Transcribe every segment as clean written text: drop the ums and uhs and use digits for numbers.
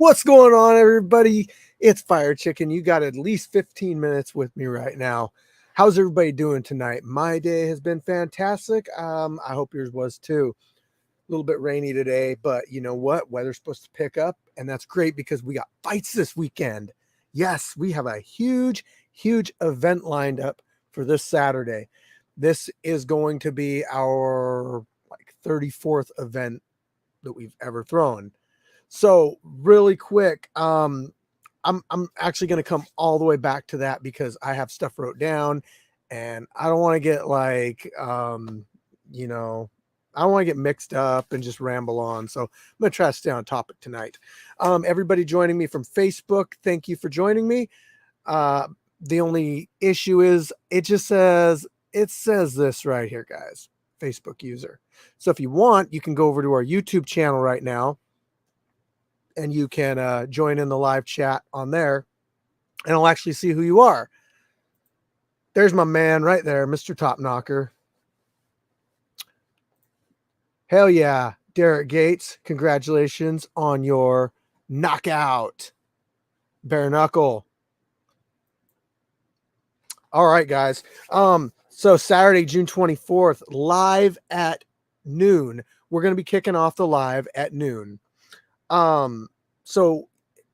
What's going on, everybody? It's Firechicken. You got at least 15 minutes with me right now. How's everybody doing tonight? My day has been fantastic. I hope yours was too. A little bit rainy today, but you know what? Weather's supposed to pick up, and that's great because we got fights this weekend. Yes, we have a huge event lined up for this Saturday. This is going to be our 34th event that we've ever thrown. So really quick, I'm actually going to come all the way back to that because I have stuff wrote down, and I don't want to get I don't want to get mixed up and just ramble on. So I'm going to try to stay on topic tonight. Everybody joining me from Facebook, thank you for joining me. The only issue is it says this right here, guys, Facebook user. So if you want, you can go over to our YouTube channel right now, and you can join in the live chat on there, and I'll actually see who you are. There's my man right there, Mr. Top Knocker. Hell yeah, Derek Gates. Congratulations on your knockout. Bare knuckle. All right, guys. So Saturday, June 24th, live at noon. We're going to be kicking off the live at noon. So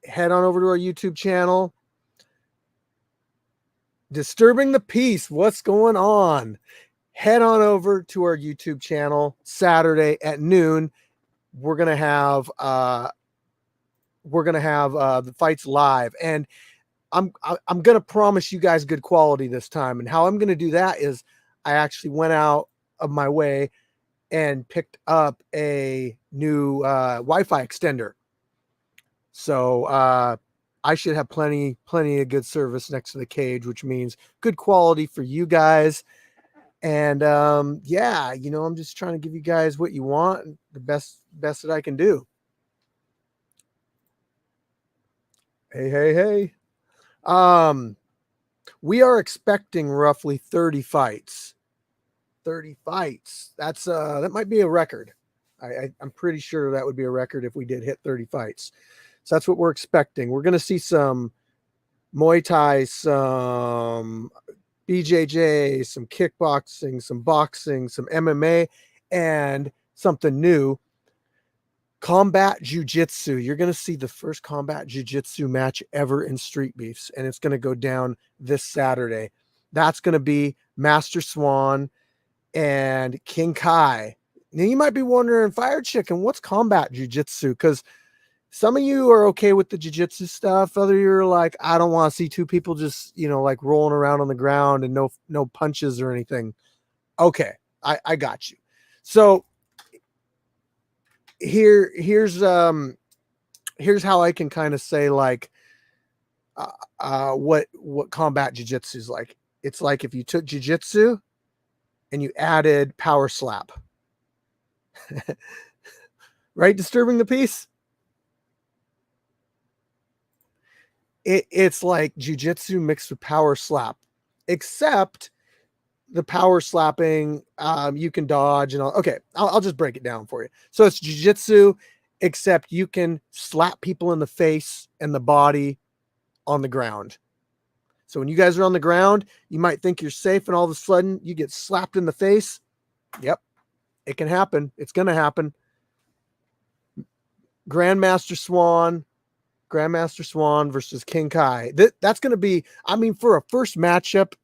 head on over to our YouTube channel. Disturbing the Peace. What's going on? Head on over to our YouTube channel Saturday at noon. We're going to have the fights live, and I'm going to promise you guys good quality this time. And how I'm going to do that is I actually went out of my way and picked up a new Wi-Fi extender. So I should have plenty of good service next to the cage, which means good quality for you guys. And yeah, I'm just trying to give you guys what you want, and the best that I can do. Hey. We are expecting roughly 30 fights. 30 fights. That's that might be a record. I'm pretty sure that would be a record if we did hit 30 fights. So that's what we're expecting. We're going to see some Muay Thai, some BJJ, some kickboxing, some boxing, some MMA, and something new, combat jiu-jitsu. You're going to see the first combat jiu-jitsu match ever in Street Beefs, and it's going to go down this Saturday. That's going to be Master Swan and King Kai. Now you might be wondering, Firechicken, what's combat jiu-jitsu? Because some of you are okay with the jiu-jitsu stuff. Other you're like, I don't want to see two people just, rolling around on the ground and no punches or anything. Okay, I got you. So here's how I can kind of say what combat jiu-jitsu is like. It's like if you took jiu-jitsu and you added power slap. Right? Disturbing the Peace. It's like jiu-jitsu mixed with power slap, except the power slapping, you can dodge and all. Okay, I'll just break it down for you. So it's jiu-jitsu, except you can slap people in the face and the body on the ground. So when you guys are on the ground, you might think you're safe, and all of a sudden you get slapped in the face. Yep, it can happen. It's going to happen. Grandmaster Swan versus King Kai. That's going to be, for a first matchup,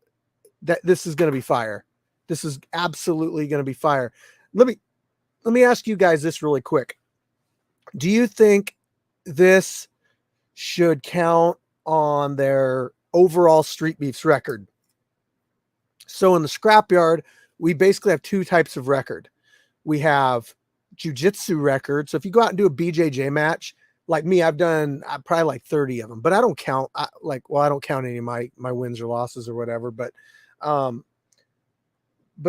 this is going to be fire. This is absolutely going to be fire. Let me ask you guys this really quick. Do you think this should count on their overall Street Beefs record? So in the scrapyard, we basically have two types of record. We have jiu-jitsu record. So if you go out and do a BJJ match, like me, I've done probably like 30 of them, but I don't count. I don't count any of my wins or losses or whatever. But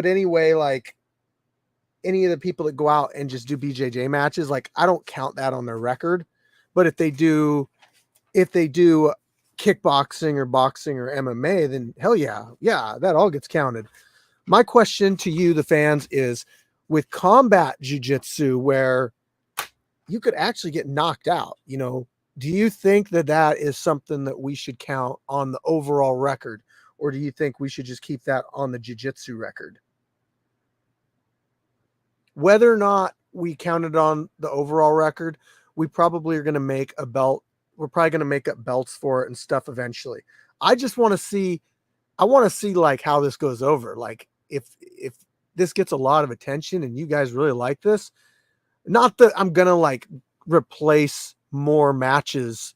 anyway, like any of the people that go out and just do BJJ matches, like I don't count that on their record. But if they do kickboxing or boxing or MMA, then hell yeah, that all gets counted. My question to you, the fans, is with combat jiu-jitsu, where you could actually get knocked out, Do you think that that is something that we should count on the overall record, or do you think we should just keep that on the jiu-jitsu record? Whether or not we counted on the overall record, we probably are going to make a belt. We're probably going to make up belts for it and stuff eventually. I just want to see, I want to see like how this goes over. Like if this gets a lot of attention and you guys really like this, not that I'm going to like replace more matches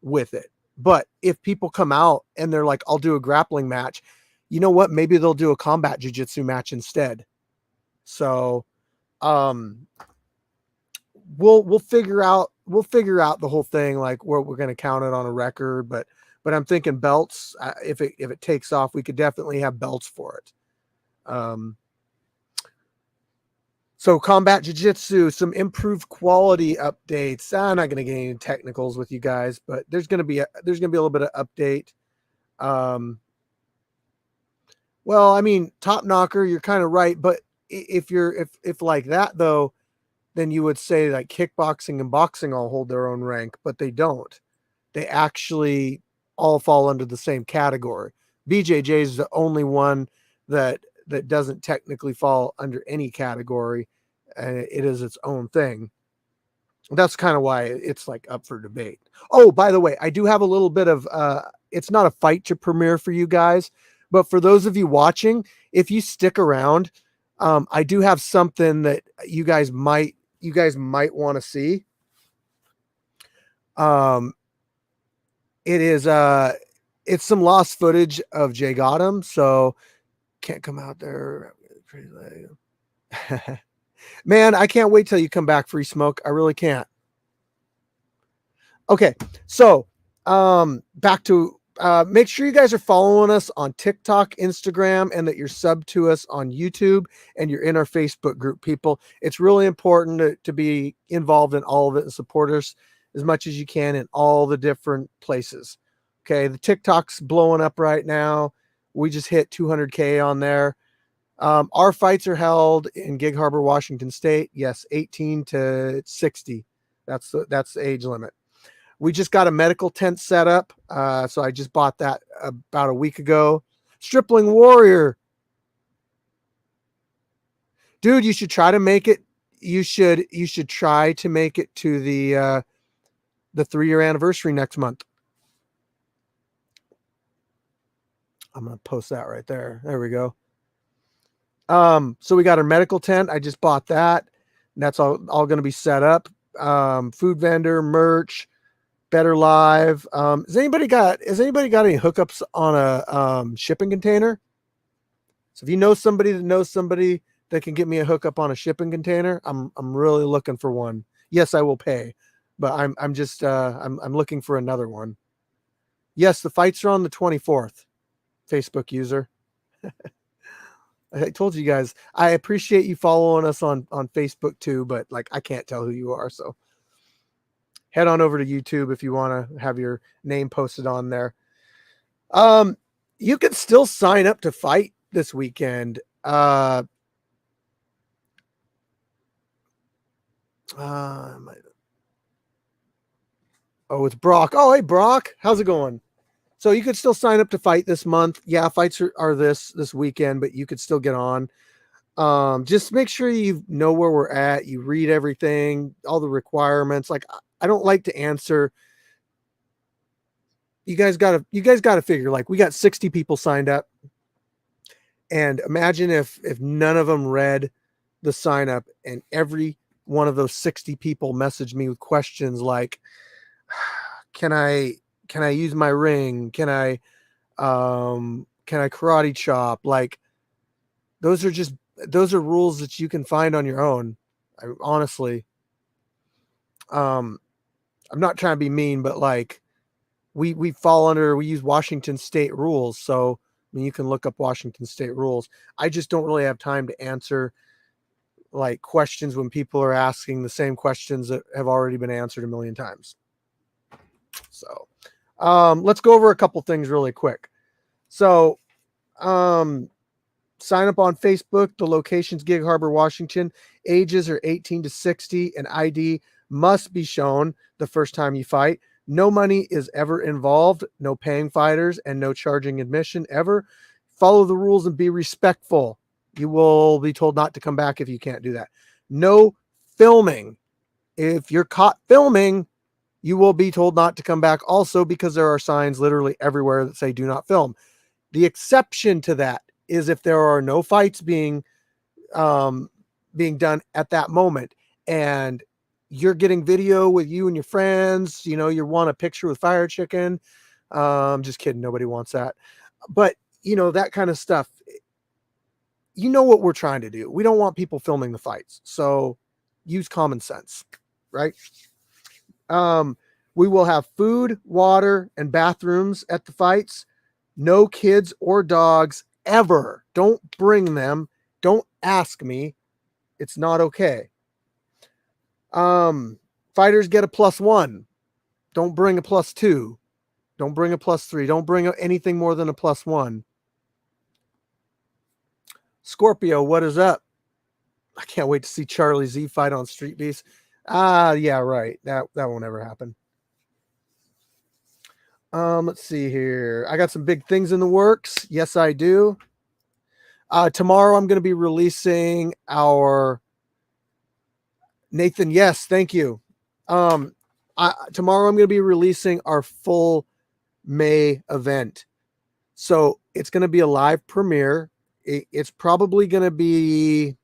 with it, but if people come out and they're like, I'll do a grappling match, you know what? Maybe they'll do a combat jiu-jitsu match instead. So, we'll figure out the whole thing, like where we're going to count it on a record, but I'm thinking belts. If it takes off, we could definitely have belts for it. So combat jiu-jitsu, some improved quality updates. I'm not going to get any technicals with you guys, but there's going to be a little bit of update. Well, I mean, top knocker, you're kind of right, but if like that though, then you would say like kickboxing and boxing all hold their own rank, but they don't. They actually all fall under the same category. BJJ is the only one that doesn't technically fall under any category. It is its own thing. That's kind of why it's like up for debate. Oh, by the way, I do have a little bit of it's not a fight to premiere for you guys, but for those of you watching, if you stick around, I do have something that you guys might want to see. It is it's some lost footage of Jay Gotham, so can't come out there. Man, I can't wait till you come back, Free Smoke. I really can't. Okay, so back to make sure you guys are following us on TikTok, Instagram, and that you're subbed to us on YouTube and you're in our Facebook group, people. It's really important to be involved in all of it and support us as much as you can in all the different places. Okay, the TikTok's blowing up right now. We just hit 200K on there. Our fights are held in Gig Harbor, Washington State. Yes, 18 to 60. That's the age limit. We just got a medical tent set up. So I just bought that about a week ago. Stripling Warrior. Dude, you should try to make it. You should try to make it to the 3-year anniversary next month. I'm going to post that right there. There we go. So we got our medical tent. I just bought that. And that's all going to be set up. Food vendor, merch, Better Live. Has anybody got any hookups on a shipping container? So if you know somebody that knows somebody that can get me a hookup on a shipping container, I'm really looking for one. Yes, I will pay, but I'm just I'm looking for another one. Yes, the fights are on the 24th. Facebook user. I told you guys, I appreciate you following us on Facebook too, but like I can't tell who you are, so head on over to YouTube if you want to have your name posted on there. You can still sign up to fight this weekend. Oh, it's Brock. Oh, hey Brock, how's it going? So you could still sign up to fight this month. Yeah, fights are this weekend, but you could still get on. Just make sure you know where we're at. You read everything, all the requirements. Like I don't like to answer. You guys gotta figure, like we got 60 people signed up. And imagine if none of them read the sign up and every one of those 60 people messaged me with questions like, can I use my ring? Can I karate chop? Like those are rules that you can find on your own. Honestly, I'm not trying to be mean, but like we use Washington State rules. So I mean, you can look up Washington State rules. I just don't really have time to answer like questions when people are asking the same questions that have already been answered a million times. So let's go over a couple things really quick. So sign up on Facebook. The location's Gig Harbor, Washington. Ages are 18 to 60 and ID must be shown the first time you fight. No money is ever involved, no paying fighters, and no charging admission ever. Follow the rules and be respectful. You will be told not to come back if you can't do that. No filming. If you're caught filming, you will be told not to come back also, because there are signs literally everywhere that say do not film. The exception to that is if there are no fights being done at that moment, and you're getting video with you and your friends, you want a picture with Firechicken. Just kidding. Nobody wants that. But that kind of stuff, what we're trying to do. We don't want people filming the fights. So use common sense, right? We will have food, water, and bathrooms at the fights. No kids or dogs ever. Don't bring them. Don't ask me. It's not okay. Fighters get a +1. Don't bring a +2. Don't bring a +3. Don't bring anything more than a +1. Scorpio, what is up? I can't wait to see Charlie Z fight on Street Beast. Yeah, right. That won't ever happen. Let's see here. I got some big things in the works. Yes, I do. Tomorrow I'm going to be releasing our Nathan. Yes, thank you. Tomorrow I'm going to be releasing our full May event. So it's going to be a live premiere. It's probably going to be,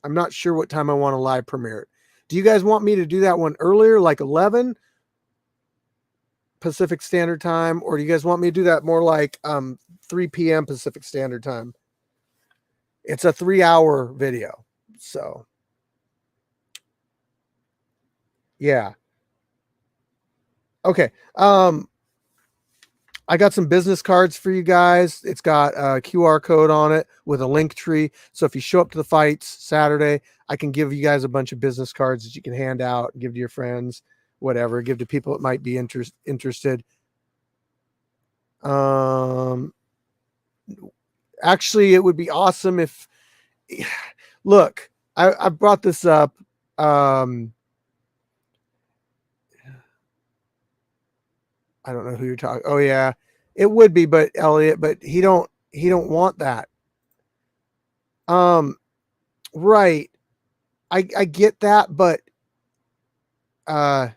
I'm not sure what time I want to live premiere it. Do you guys want me to do that one earlier, like 11 Pacific Standard Time? Or do you guys want me to do that more like 3 p.m. Pacific Standard Time? It's a 3-hour video. So, yeah. Okay. I got some business cards for you guys. It's got a QR code on it with a link tree. So if you show up to the fights Saturday, I can give you guys a bunch of business cards that you can hand out and give to your friends, whatever, give to people that might be interested. Actually, it would be awesome if, look, I brought this up. I don't know who you're talking. Oh yeah, it would be, but Elliot, but he don't want that. Right. I get that, but well,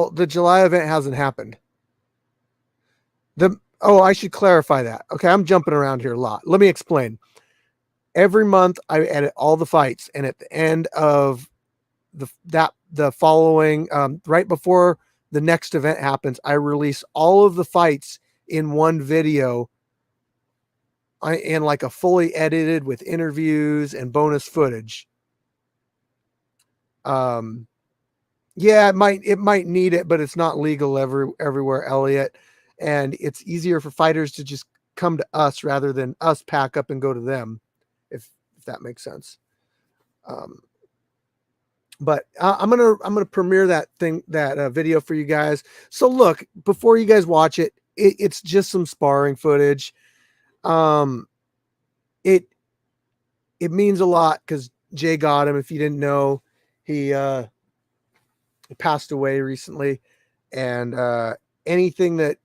the July event hasn't happened. I should clarify that. Okay, I'm jumping around here a lot. Let me explain. Every month I edit all the fights, and at the end of the following, right before the next event happens, I release all of the fights in one video, and like a fully edited with interviews and bonus footage. Yeah, it might need it, but it's not legal everywhere, Elliot. And it's easier for fighters to just come to us rather than us pack up and go to them, if that makes sense. But I'm gonna premiere that video for you guys. So look, before you guys watch it, it's just some sparring footage. It means a lot because Jay got him. If you didn't know, he passed away recently, and anything that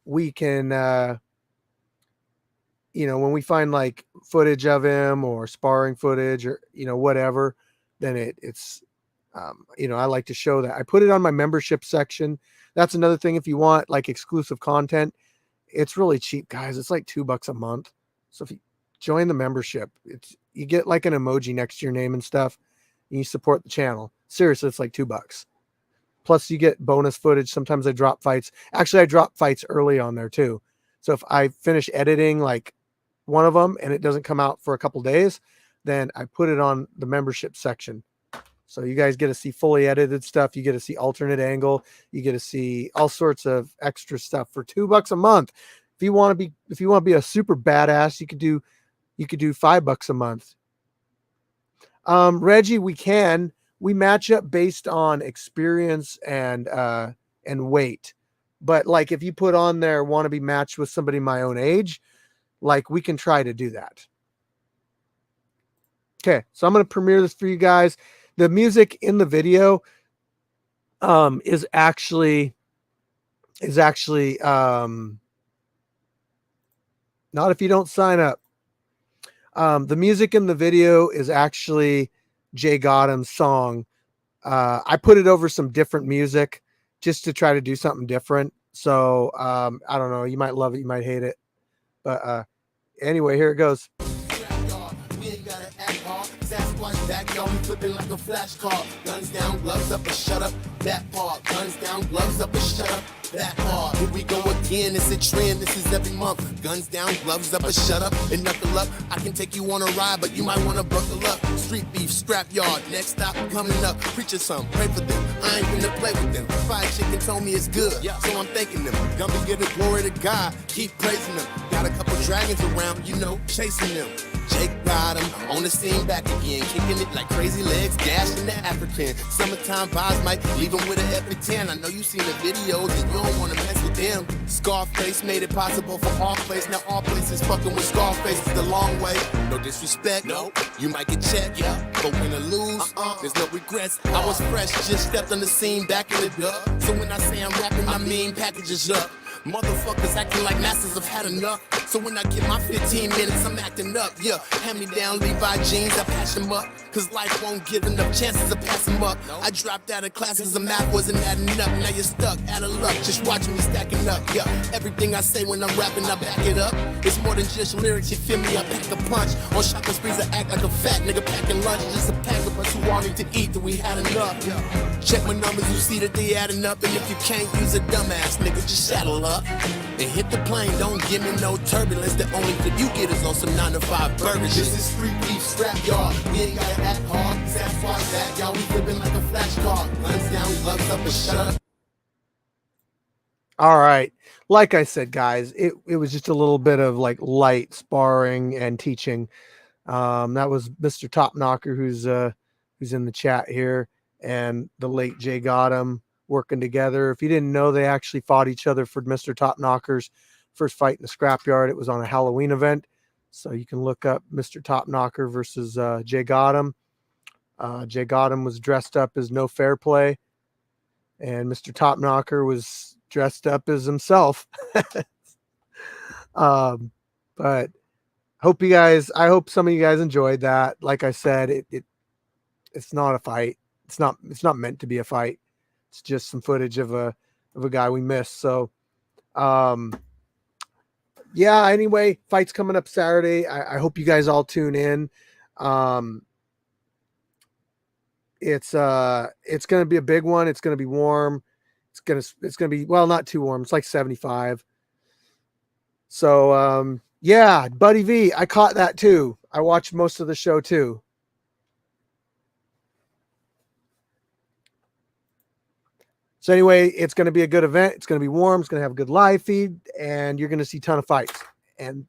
we can, when we find like footage of him or sparring footage or whatever, then it's I like to show that. I put it on my membership section. That's another thing. If you want like exclusive content, it's really cheap, guys. It's like $2 a month. So if you join the membership, you get like an emoji next to your name and stuff, and you support the channel. Seriously, it's like $2. Plus you get bonus footage. Sometimes I drop fights. Actually, I drop fights early on there too. So if I finish editing like one of them and it doesn't come out for a couple days, then I put it on the membership section. So you guys get to see fully edited stuff. You get to see alternate angle. You get to see all sorts of extra stuff for $2 a month. If you want to be a super badass, you could do $5 a month. Reggie, we match up based on experience and weight. But like if you put on there want to be matched with somebody my own age, like we can try to do that. Okay, so I'm going to premiere this for you guys. The music in the video, is actually not if you don't sign up. The music in the video is actually Jay Gotham's song. I put it over some different music just to try to do something different. So I don't know. You might love it. You might hate it. But anyway, here it goes. Backyard, we flipping like a flash car. Guns down, gloves up, and shut up. That part. Guns down, gloves up, and shut up. That part. Here we go again. It's a trend. This is every month. Guns down, gloves up, and shut up. And knuckle up. I can take you on a ride, but you might want to buckle up. Street beef, scrap yard. Next stop coming up. Preach us some. Pray for them. I ain't gonna play with them. Firechicken told me it's good, so I'm thanking them. Gonna be giving glory to God. Keep praising them. Got a couple dragons around, you know, chasing them. Jake got him on the scene back again, kicking it like crazy legs, dashing the African. Summertime vibes might leave him with an epic 10. I know you seen the videos and you don't want to mess with them. Scarface made it possible for all place. Now all places fucking with Scarface is the long way. No disrespect, no. You might get checked, yeah. But win or lose, there's no regrets. I was fresh, just stepped on the scene back in the dub. So when I say I'm rapping, I mean packages up. Motherfuckers acting like masters have had enough. So when I get my 15 minutes, I'm acting up, yeah. Hand me down Levi jeans, I patch them up. Cause life won't give enough chances to pass them up. I dropped out of classes, the math wasn't adding up. Now you're stuck, out of luck, just watching me stacking up, yeah. Everything I say when I'm rapping, I back it up. It's more than just lyrics, you feel me? I pack a punch. On shopping sprees, I act like a fat nigga packing lunch. Just a pack of us who wanted to eat, that we had enough, yeah. Check my numbers, you see that they adding up. And if you can't use a dumbass nigga, just saddle up and hit the plane. Don't give me no turbulence. The only thing you get is on some 9 to 5 burgers. This is street beef, scrap yard. We ain't gotta act hard. Sasquatch that, y'all. We flipping like a flash car. Guns down, gloves up, and shut up. All right. Like I said, guys, it was just a little bit of like light sparring and teaching. That was Mr. Top Knocker, who's in the chat here, and the late Jay Gotham working together. If you didn't know, they actually fought each other for Mr. Top Knocker's first fight in the scrapyard. It was on a Halloween event. So you can look up Mr. Top Knocker versus Jay Gotham. Jay Gotham was dressed up as No Fair Play, and Mr. Top Knocker was dressed up as himself. But I hope some of you guys enjoyed that. Like I said, it's not a fight. It's not meant to be a fight. It's just some footage of a guy we missed. So, yeah, anyway, fight's coming up Saturday. I hope you guys all tune in. It's going to be a big one. It's going to be warm. It's going to be, well, not too warm. It's like 75. So, yeah, Buddy V, I caught that too. I watched most of the show too. So anyway, it's going to be a good event. It's going to be warm. It's going to have a good live feed, and you're going to see a ton of fights. And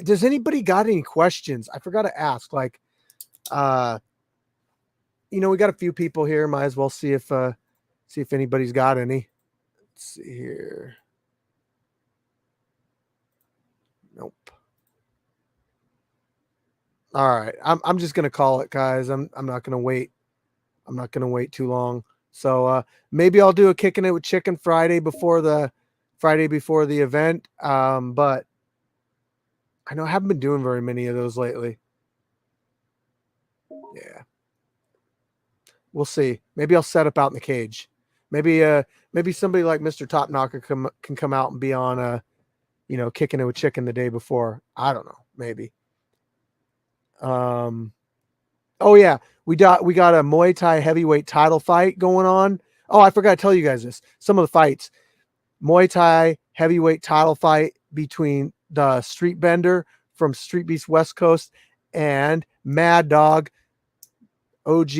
does anybody got any questions? I forgot to ask. Like, we got a few people here. Might as well see if anybody's got any. Let's see here. Nope. All right. I'm just going to call it, guys. I'm not going to wait. I'm not going to wait too long. So maybe I'll do a Kicking It with Chicken Friday before the event. But I know I haven't been doing very many of those lately. Yeah. We'll see. Maybe I'll set up out in the cage. Maybe somebody like Mr. Top Knocker can come out and be on Kicking It with Chicken the day before. I don't know. Maybe. Oh yeah, we got a Muay Thai heavyweight title fight going on. Oh, I forgot to tell you guys this. Some of the fights. Muay Thai heavyweight title fight between the Street Bender from Street Beast West Coast and Mad Dog OG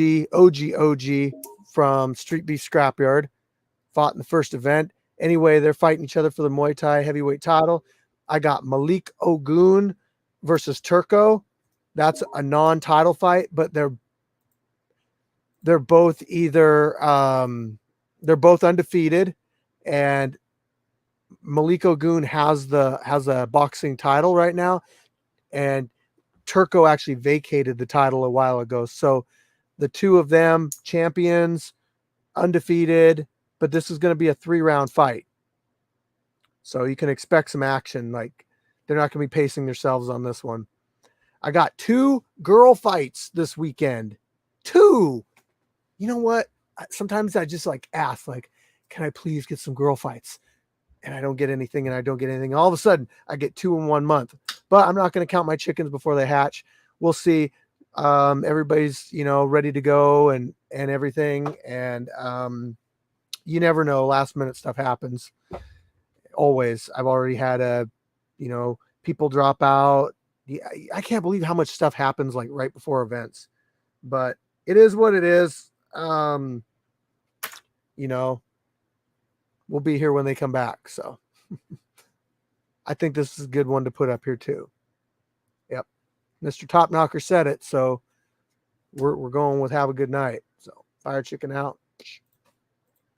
from Street Beast Scrapyard. Fought in the first event. Anyway, they're fighting each other for the Muay Thai heavyweight title. I got Malik Ogun versus Turco. That's a non-title fight, but they're both they're both undefeated, and Malik Ogun has a boxing title right now, and Turco actually vacated the title a while ago. So the two of them champions undefeated, but this is going to be a 3-round fight. So you can expect some action. Like, they're not going to be pacing themselves on this one. I got 2 girl fights this weekend. 2. You know what? Sometimes I just like ask, like, can I please get some girl fights? And I don't get anything, and I don't get anything. All of a sudden, I get 2 in 1 month. But I'm not going to count my chickens before they hatch. We'll see. Everybody's, ready to go and everything. And you never know. Last minute stuff happens. Always. I've already had people drop out. I can't believe how much stuff happens like right before events. But it is what it is. We'll be here when they come back. So I think this is a good one to put up here too. Yep. Mr. Top Knocker said it. So we're going with have a good night. So Firechicken out.